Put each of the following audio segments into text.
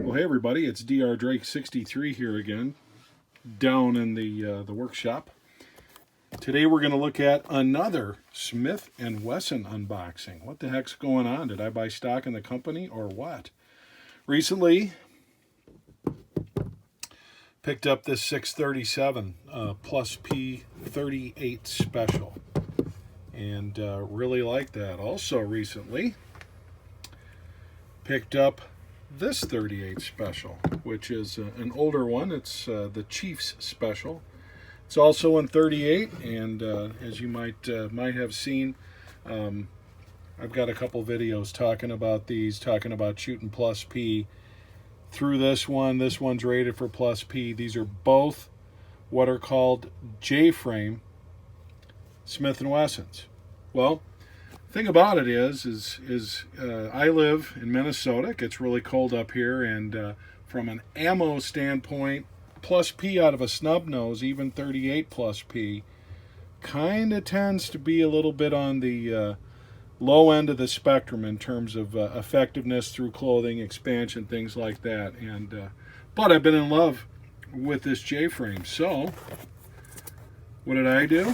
Well, hey everybody, it's Dr. Drake 63 here again, down in the workshop. Today we're going to look at another Smith & Wesson unboxing. What the heck's going on? Did I buy stock in the company or what? Recently, picked up this 637 plus P 38 special, and really like that. Also recently, picked up this 38 special, which is an older one. It's the Chiefs special. It's also in 38, and as you might have seen, I've got a couple videos talking about these, talking about shooting plus P through this one. This one's rated for plus P. These are both what are called J-frame Smith & Wessons. Well, thing about it is I live in Minnesota. It gets really cold up here, and from an ammo standpoint, plus P out of a snub nose, even 38 plus P, kind of tends to be a little bit on the low end of the spectrum in terms of effectiveness through clothing, expansion, things like that. And but I've been in love with this J-frame. So what did I do?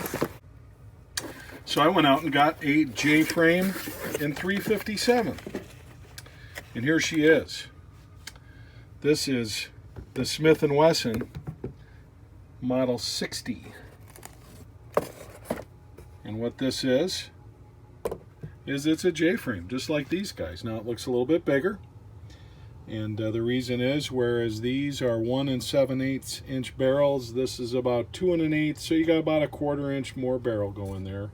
So I went out and got a J-frame in 357. And here she is. This is the Smith & Wesson Model 60. And what this is it's a J-frame, just like these guys. Now it looks a little bit bigger. And the reason is, whereas these are 1 7/8 inch barrels, this is about 2 1/8, so you got about a 1/4 inch more barrel going there.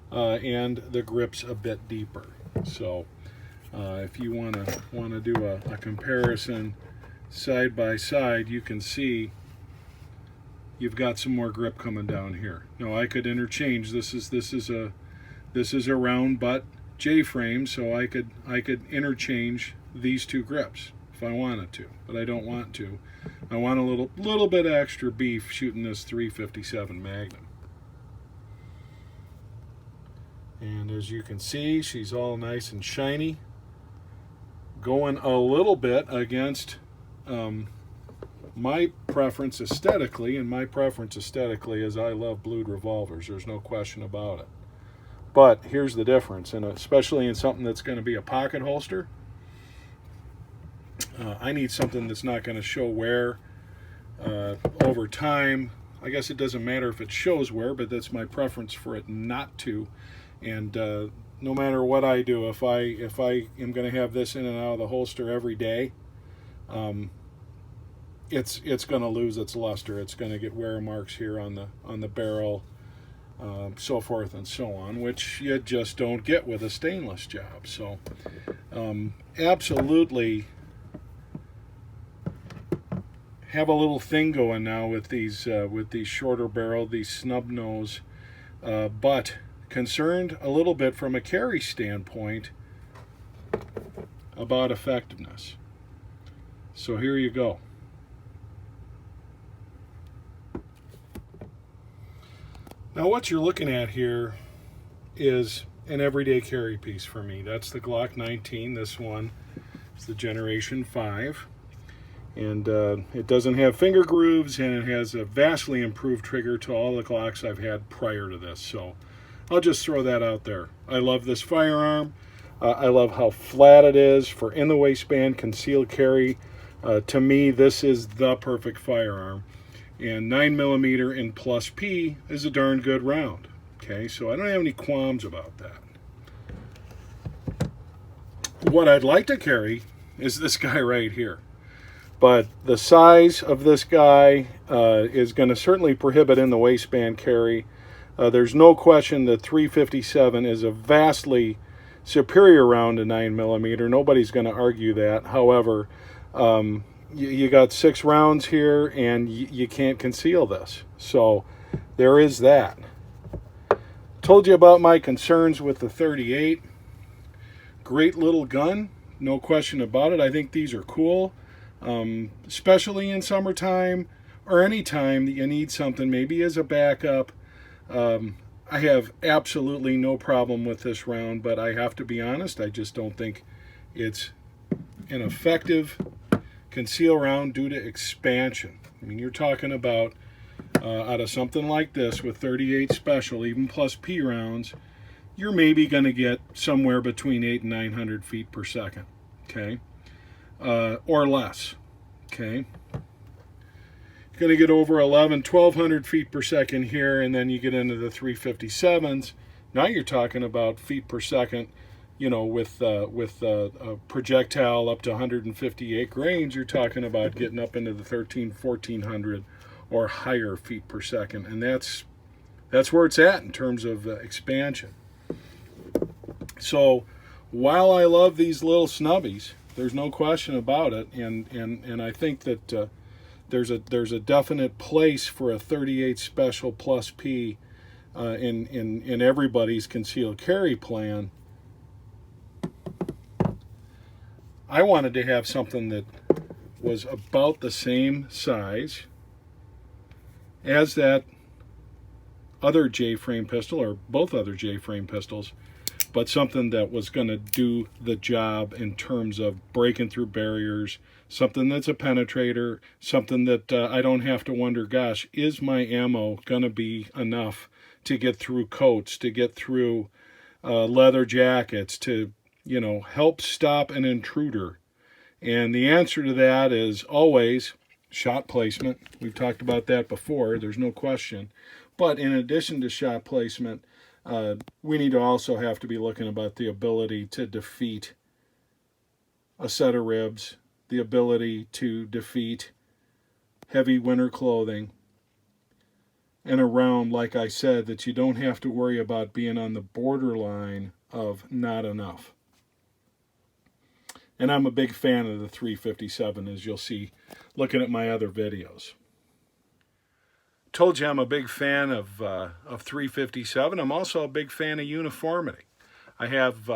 And the grip's a bit deeper. So if you want to do a comparison side by side, you can see you've got some more grip coming down here. Now I could interchange. This is a round butt J-frame, so I could interchange these two grips if I wanted to, but I don't want to. I want a little bit of extra beef shooting this 357 Magnum. And as you can see, she's all nice and shiny, going a little bit against my preference aesthetically, and my preference aesthetically is I love blued revolvers. There's no question about it. But here's the difference, and especially in something that's going to be a pocket holster, I need something that's not going to show wear over time. I guess it doesn't matter if it shows wear, but that's my preference for it not to. And no matter what I do, if I am going to have this in and out of the holster every day, it's going to lose its luster. It's going to get wear marks here on the barrel, so forth and so on, which you just don't get with a stainless job. So absolutely have a little thing going now with these shorter barrel, these snub nose, but concerned a little bit from a carry standpoint about effectiveness. So here you go. Now what you're looking at here is an everyday carry piece for me. That's the Glock 19. This one is the Generation 5. And it doesn't have finger grooves, and it has a vastly improved trigger to all the Glocks I've had prior to this. So I'll just throw that out there. I love this firearm. I love how flat it is for in the waistband concealed carry. To me, this is the perfect firearm. And 9mm in plus P is a darn good round. Okay, so I don't have any qualms about that. What I'd like to carry is this guy right here. But the size of this guy is going to certainly prohibit in the waistband carry. There's no question that 357 is a vastly superior round to 9mm. Nobody's going to argue that. However, you got 6 rounds here, and you can't conceal this. So there is that. Told you about my concerns with the 38. Great little gun, no question about it. I think these are cool, especially in summertime or any time that you need something maybe as a backup. I have absolutely no problem with this round, but I have to be honest, I just don't think it's an effective conceal round due to expansion. I mean, you're talking about out of something like this with 38 special, even plus P rounds, you're maybe going to get somewhere between 800 and 900 feet per second, okay, or less, okay. You're going to get over 1,200 feet per second here, and then you get into the 357s. Now you're talking about feet per second, you know, with a projectile up to 158 range, you're talking about getting up into the 1,1400 or higher feet per second, and that's where it's at in terms of expansion. So while I love these little snubbies, there's no question about it, and I think that there's a definite place for a 38 special plus P in everybody's concealed carry plan. I wanted to have something that was about the same size as that other J-frame pistol, or both other J-frame pistols, but something that was going to do the job in terms of breaking through barriers, something that's a penetrator, something that I don't have to wonder, gosh, is my ammo going to be enough to get through coats, to get through leather jackets, to, you know, help stop an intruder? And the answer to that is always shot placement. We've talked about that before, there's no question. But in addition to shot placement, we need to also have to be looking about the ability to defeat a set of ribs, the ability to defeat heavy winter clothing, and a round, like I said, that you don't have to worry about being on the borderline of not enough. And I'm a big fan of the 357, as you'll see looking at my other videos. Told you I'm a big fan of 357. I'm also a big fan of uniformity. I have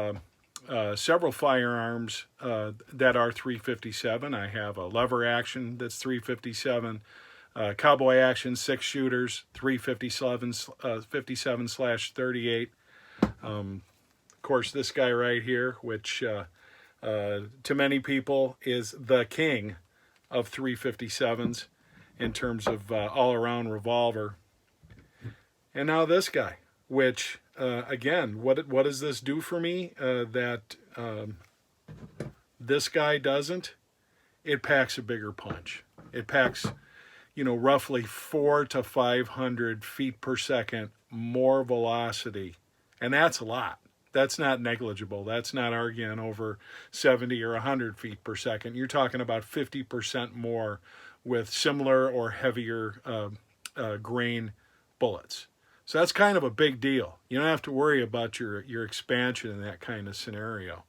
several firearms that are 357. I have a lever action that's 357, cowboy action 6 shooters, 357/38. Of course, this guy right here, which to many people is the king of 357s in terms of all-around revolver. And now this guy, which again, what does this do for me that this guy doesn't? It packs a bigger punch. It packs, you know, roughly 400 to 500 feet per second more velocity, and that's a lot. That's not negligible. That's not arguing over 70 or 100 feet per second. You're talking about 50% more with similar or heavier grain bullets. So that's kind of a big deal. You don't have to worry about your expansion in that kind of scenario.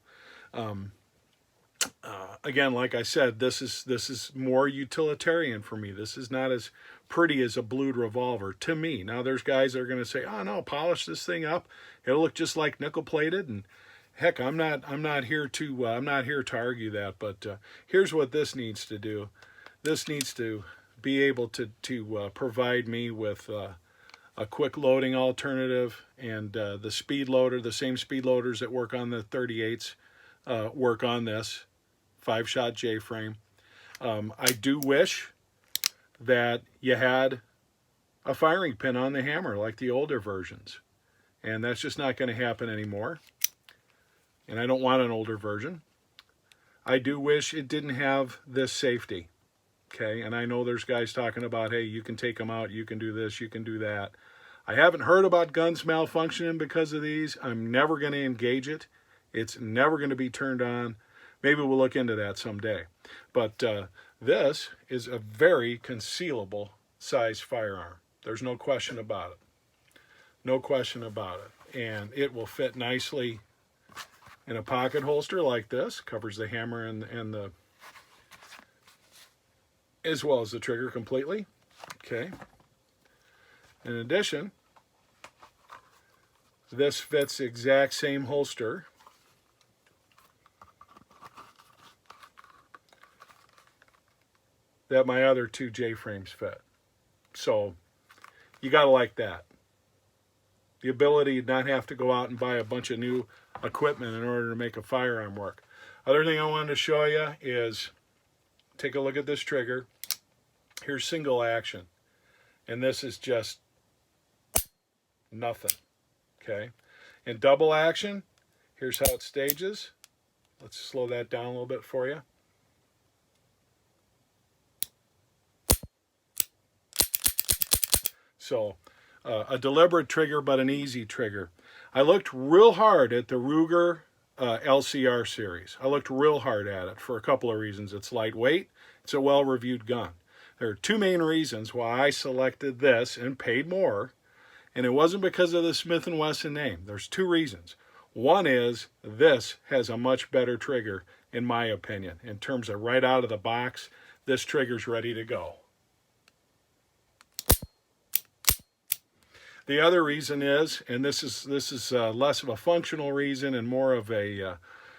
Again, like I said, this is more utilitarian for me. This is not as pretty as a blued revolver to me. Now there's guys that are going to say, "Oh no, polish this thing up. It'll look just like nickel plated." And heck, I'm not here to argue that. But here's what this needs to do. This needs to be able to provide me with a quick loading alternative, and the speed loader, the same speed loaders that work on the 38s, work on this 5-shot J-frame. I do wish that you had a firing pin on the hammer like the older versions, and that's just not going to happen anymore, and I don't want an older version. I do wish it didn't have this safety, okay? And I know there's guys talking about, hey, you can take them out, you can do this, you can do that. I haven't heard about guns malfunctioning because of these. I'm never going to engage it. It's never going to be turned on. Maybe we'll look into that someday. But this is a very concealable size firearm. There's no question about it. No question about it. And it will fit nicely in a pocket holster like this. Covers the hammer and the, as well as the trigger completely. Okay. In addition, this fits the exact same holster that my other 2 J-frames fit. So you gotta like that. The ability to not have to go out and buy a bunch of new equipment in order to make a firearm work. Other thing I wanted to show you is take a look at this trigger. Here's single action, and this is just nothing, okay? In double action, here's how it stages. Let's slow that down a little bit for you. So a deliberate trigger, but an easy trigger. I looked real hard at the Ruger LCR series. I looked real hard at it for a couple of reasons. It's lightweight. It's a well-reviewed gun. There are two main reasons why I selected this and paid more, and it wasn't because of the Smith & Wesson name. There's two reasons. One is this has a much better trigger, in my opinion. In terms of right out of the box, this trigger's ready to go. The other reason is, and this is less of a functional reason and more of a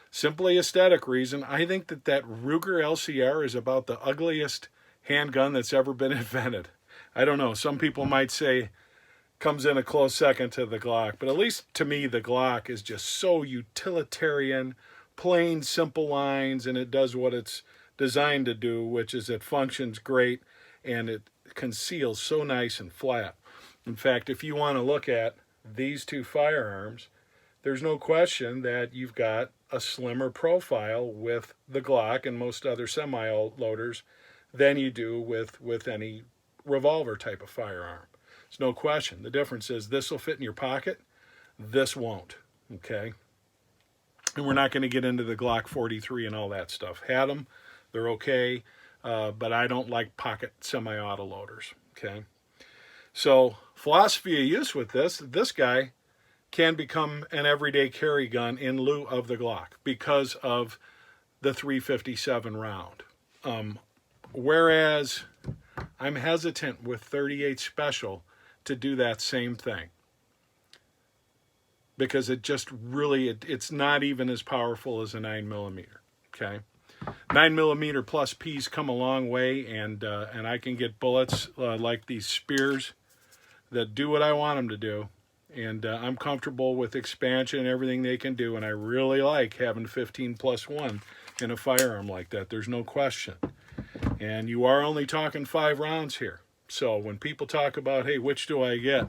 simply aesthetic reason, I think that Ruger LCR is about the ugliest handgun that's ever been invented. I don't know, some people might say comes in a close second to the Glock, but at least to me the Glock is just so utilitarian, plain, simple lines, and it does what it's designed to do, which is it functions great and it conceals so nice and flat. In fact, if you want to look at these two firearms, there's no question that you've got a slimmer profile with the Glock and most other semi-loaders than you do with any revolver type of firearm. There's no question. The difference is this will fit in your pocket, this won't, okay? And we're not going to get into the Glock 43 and all that stuff. Had them, they're okay, but I don't like pocket semi-auto loaders, okay? So philosophy of use with this guy can become an everyday carry gun in lieu of the Glock because of the 357 round. Whereas I'm hesitant with 38 Special to do that same thing because it just really, it's not even as powerful as a 9mm, okay? 9mm plus P's come a long way, and I can get bullets like these Spears that do what I want them to do, and I'm comfortable with expansion and everything they can do, and I really like having 15+1 in a firearm like that. There's no question. And you are only talking 5 rounds here. So when people talk about, hey, which do I get,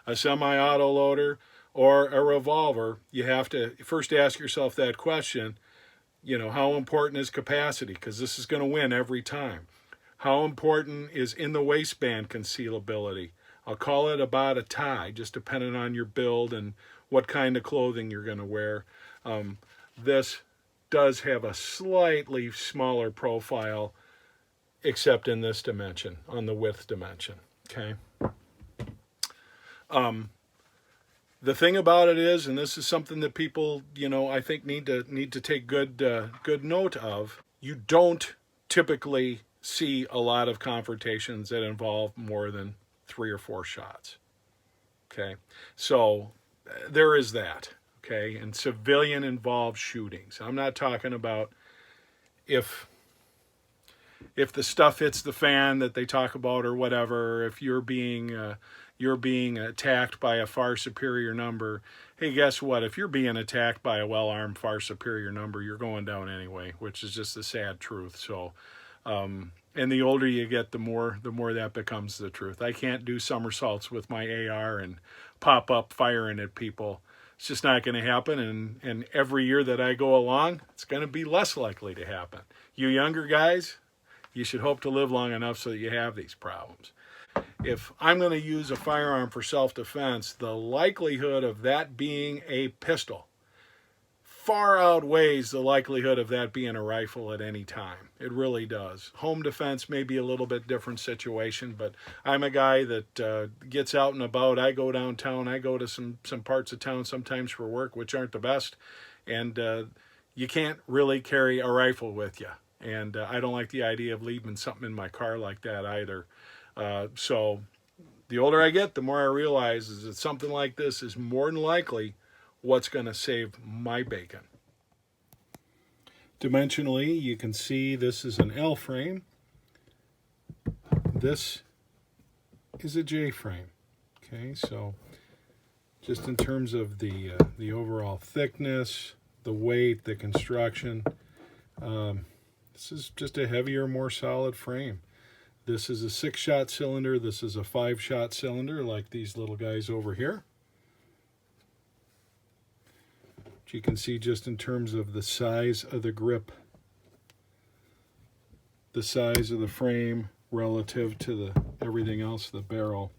a semi-auto loader or a revolver, you have to first ask yourself that question, you know, how important is capacity? Because this is going to win every time. How important is in the waistband concealability? I'll call it about a tie, just depending on your build and what kind of clothing you're going to wear. This does have a slightly smaller profile, except in this dimension, on the width dimension, okay? The thing about it is, and this is something that people, you know, I think need to take good note of, you don't typically see a lot of confrontations that involve more than 3 or 4 shots, okay? So there is that, okay? And civilian involved shootings. I'm not talking about if the stuff hits the fan that they talk about or whatever, if you're being attacked by a far superior number. Hey, guess what? If you're being attacked by a well-armed far superior number, you're going down anyway, which is just the sad truth. So, and the older you get, the more that becomes the truth. I can't do somersaults with my AR and pop up firing at people. It's just not going to happen. And every year that I go along, it's going to be less likely to happen. You younger guys, you should hope to live long enough so that you have these problems. If I'm going to use a firearm for self-defense, the likelihood of that being a pistol far outweighs the likelihood of that being a rifle at any time. It really does. Home defense may be a little bit different situation, but I'm a guy that gets out and about. I go downtown. I go to some parts of town sometimes for work, which aren't the best, and you can't really carry a rifle with you. And I don't like the idea of leaving something in my car like that either. So the older I get, the more I realize is that something like this is more than likely what's going to save my bacon. Dimensionally, you can see this is an L frame. This is a J frame. Okay, so just in terms of the overall thickness, the weight, the construction, This is just a heavier, more solid frame. This is a 6-shot cylinder. This is a 5-shot cylinder, like these little guys over here. Which you can see just in terms of the size of the grip, the size of the frame relative to everything else, the barrel.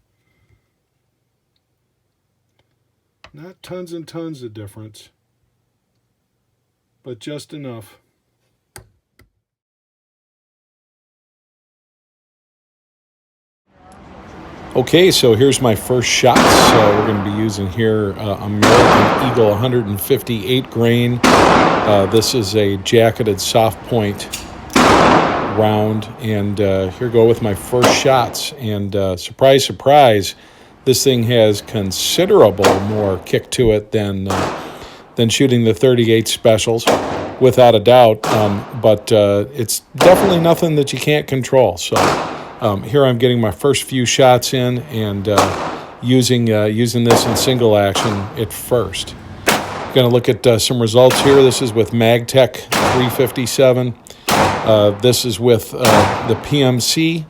Not tons and tons of difference, but just enough. Okay, so here's my first shots. We're going to be using here American Eagle 158 grain. This is a jacketed soft point round, and here go with my first shots. And surprise, surprise, this thing has considerable more kick to it than shooting the 38 specials, without a doubt. But it's definitely nothing that you can't control. So. Here I'm getting my first few shots in, and using this in single action at first. Going to look at some results here. This is with MagTech 357. This is with the PMC. You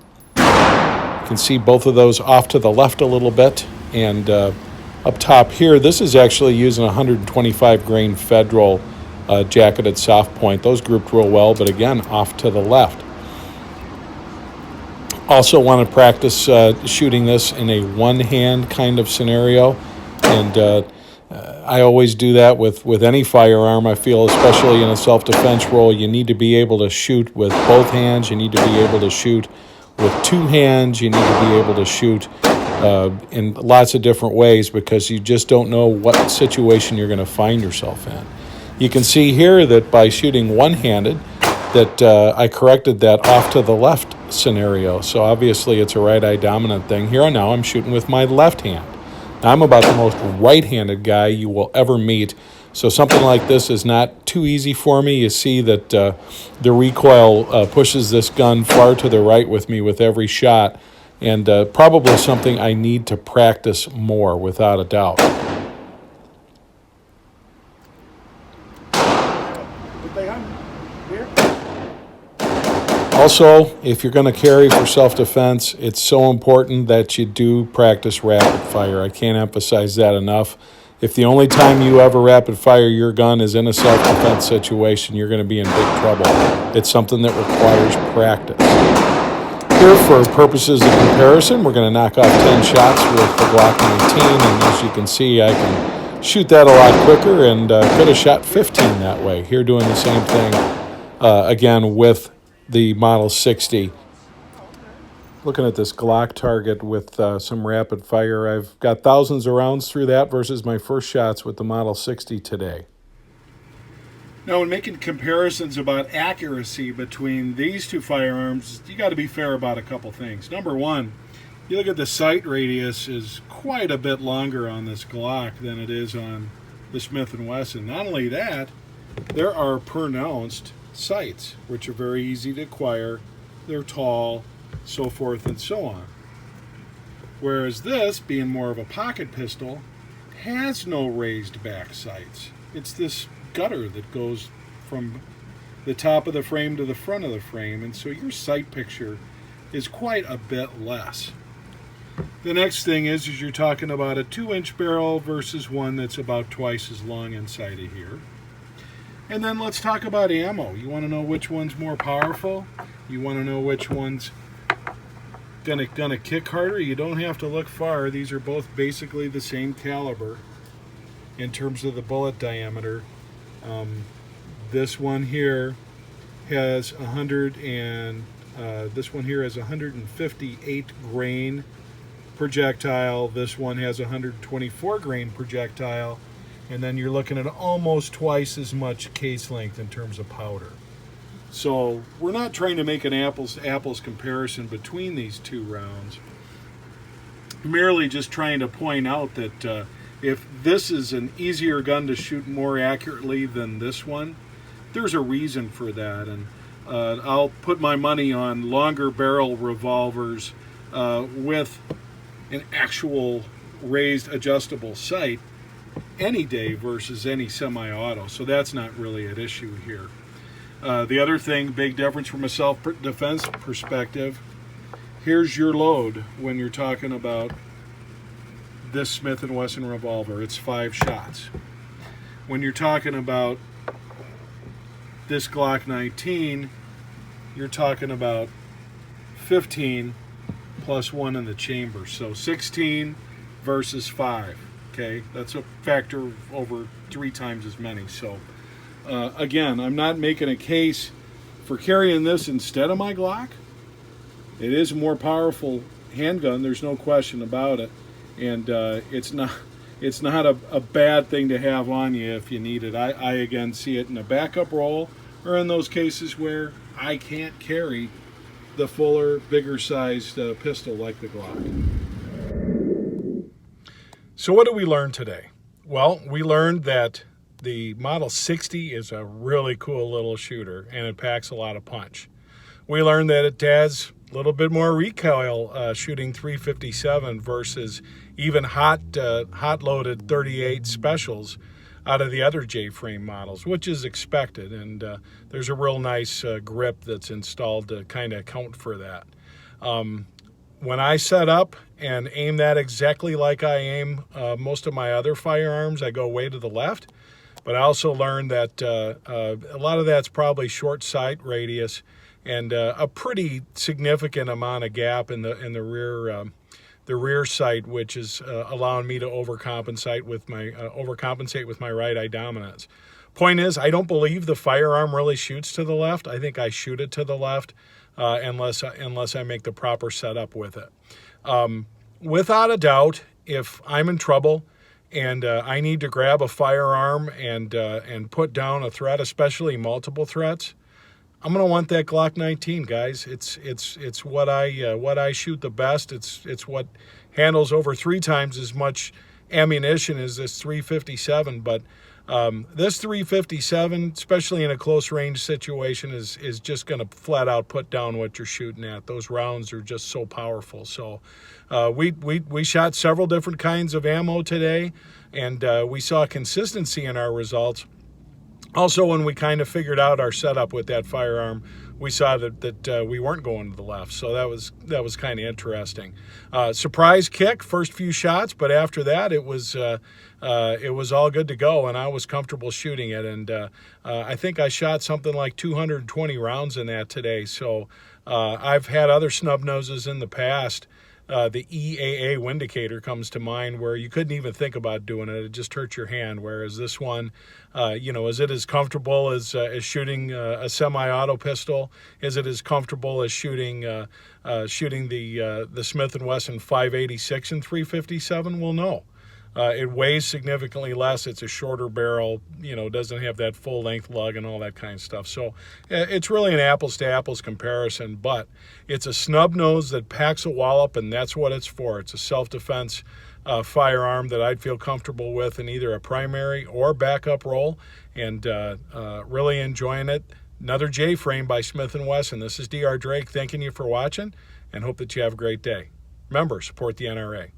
can see both of those off to the left a little bit, and up top here, this is actually using 125 grain Federal jacketed soft point. Those grouped real well, but again, off to the left. Also want to practice shooting this in a one-hand kind of scenario, and I always do that with any firearm. I feel, especially in a self-defense role, you need to be able to shoot with both hands. You need to be able to shoot with two hands. You need to be able to shoot in lots of different ways, because you just don't know what situation you're going to find yourself in. You can see here that by shooting one-handed, that I corrected that off to the left scenario. So obviously it's a right-eye dominant thing. Here now I'm shooting with my left hand. Now, I'm about the most right-handed guy you will ever meet. So something like this is not too easy for me. You see that the recoil pushes this gun far to the right with me with every shot, and probably something I need to practice more, without a doubt. Also, if you're going to carry for self-defense, it's so important that you do practice rapid fire. I can't emphasize that enough. If the only time you ever rapid fire your gun is in a self-defense situation, you're going to be in big trouble. It's something that requires practice. Here, for purposes of comparison, we're going to knock off 10 shots with the Glock 19, and as you can see, I can shoot that a lot quicker, and could have shot 15 that way. Here, doing the same thing, again, with the Model 60. Looking at this Glock target with some rapid fire, I've got thousands of rounds through that versus my first shots with the Model 60 today. Now, when making comparisons about accuracy between these two firearms, you got to be fair about a couple things. Number one, you look at the sight radius is quite a bit longer on this Glock than it is on the Smith & Wesson. Not only that, there are pronounced sights, which are very easy to acquire. They're tall, so forth and so on. Whereas this, being more of a pocket pistol, has no raised back sights. It's this gutter that goes from the top of the frame to the front of the frame, and so your sight picture is quite a bit less. The next thing is you're talking about a 2-inch barrel versus one that's about twice as long inside of here. And then let's talk about ammo. You want to know which one's more powerful? You want to know which one's gonna kick harder? You don't have to look far. These are both basically the same caliber in terms of the bullet diameter. This one here has 158 grain projectile. This one has 124 grain projectile. And then you're looking at almost twice as much case length in terms of powder. So we're not trying to make an apples-to-apples comparison between these two rounds. Merely just trying to point out that if this is an easier gun to shoot more accurately than this one, there's a reason for that. And I'll put my money on longer barrel revolvers with an actual raised adjustable sight any day versus any semi-auto, so that's not really an issue here. The other thing, big difference from a self-defense perspective, here's your load when you're talking about this Smith & Wesson revolver. It's 5 shots. When you're talking about this Glock 19, you're talking about 15 plus 1 in the chamber. So 16 versus 5. Okay, that's a factor of over 3 times as many. So again, I'm not making a case for carrying this instead of my Glock. It is a more powerful handgun, there's no question about it, and it's not a bad thing to have on you if you need it. I again see it in a backup roll, or in those cases where I can't carry the fuller, bigger sized pistol like the Glock. So what did we learn today? Well, we learned that the Model 60 is a really cool little shooter, and it packs a lot of punch. We learned that it has a little bit more recoil shooting .357 versus even hot-loaded .38 specials out of the other J-frame models, which is expected, and there's a real nice grip that's installed to kind of account for that. When I set up and aim that exactly like I aim most of my other firearms, I go way to the left. But I also learned that a lot of that's probably short sight radius and a pretty significant amount of gap in the rear sight, which is allowing me to overcompensate with my right eye dominance. Point is, I don't believe the firearm really shoots to the left. I think I shoot it to the left unless I make the proper setup with it. Without a doubt, if I'm in trouble and I need to grab a firearm and put down a threat, especially multiple threats, I'm gonna want that Glock 19, guys. It's what I shoot the best. It's what handles over 3 times as much ammunition as this .357. But this .357, especially in a close range situation, is just gonna flat out put down what you're shooting at. Those rounds are just so powerful. So we shot several different kinds of ammo today, and we saw consistency in our results. Also, when we kind of figured out our setup with that firearm, we saw that we weren't going to the left, so that was kind of interesting. Surprise kick, first few shots, but after that it was all good to go, and I was comfortable shooting it. And I think I shot something like 220 rounds in that today. So I've had other snub noses in the past. The EAA Windicator comes to mind, where you couldn't even think about doing it. It just hurt your hand. Whereas this one, is it as comfortable as shooting a semi-auto pistol? Is it as comfortable as shooting the Smith & Wesson 586 and .357? Well, no. It weighs significantly less. It's a shorter barrel, doesn't have that full length lug and all that kind of stuff. So it's really an apples to apples comparison, but it's a snub nose that packs a wallop, and that's what it's for. It's a self-defense firearm that I'd feel comfortable with in either a primary or backup role, and really enjoying it. Another J-frame by Smith & Wesson. This is DR Drake thanking you for watching, and hope that you have a great day. Remember, support the NRA.